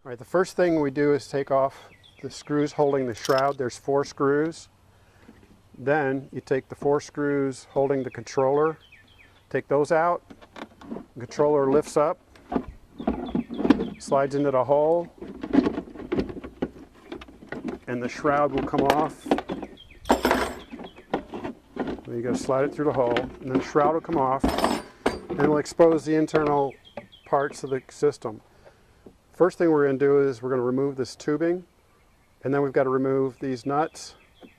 All right, the first thing we do is take off the screws holding the shroud. There's 4 screws. Then you take the 4 screws holding the controller, take those out. The controller lifts up, slides into the hole, and the shroud will come off. You got to slide it through the hole, and then the shroud will come off, and it'll expose the internal parts of the system. First thing we're going to do is we're going to remove this tubing, and then we've got to remove these nuts,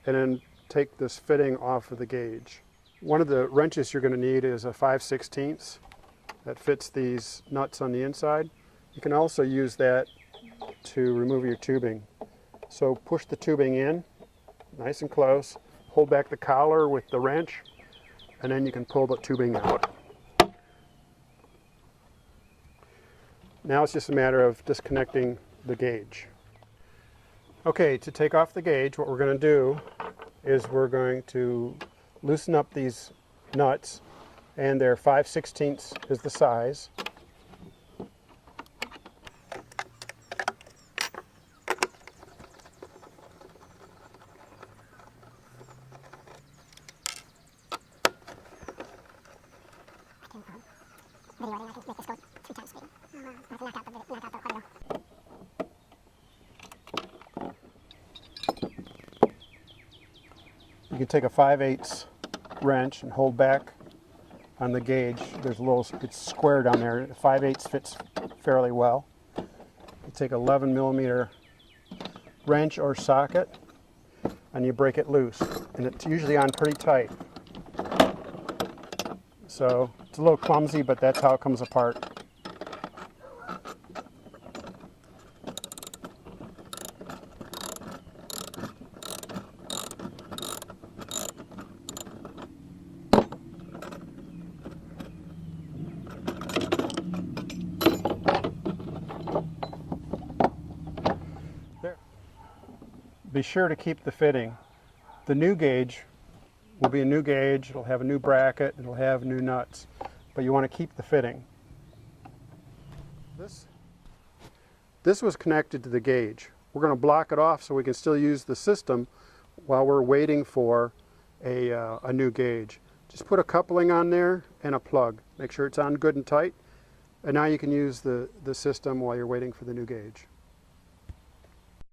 and then take this fitting off of the gauge. One of the wrenches you're going to need is a 5/16 that fits these nuts on the inside. You can also use that to remove your tubing. So push the tubing in, nice and close, hold back the collar with the wrench, and then you can pull the tubing out. Now it's just a matter of disconnecting the gauge. Okay, to take off the gauge, what we're going to do is we're going to loosen up these nuts, and they're 5/16 is the size. You can take a 5/8 wrench and hold back on the gauge. There's a little, it's square down there. 5/8 fits fairly well. You take an 11mm wrench or socket and you break it loose. And it's usually on pretty tight. So it's a little clumsy, but that's how it comes apart. Be sure to keep the fitting. The new gauge will be a new gauge, it'll have a new bracket, it'll have new nuts, but you want to keep the fitting. This was connected to the gauge. We're going to block it off so we can still use the system while we're waiting for a new gauge. Just put a coupling on there and a plug. Make sure it's on good and tight, and now you can use the system while you're waiting for the new gauge.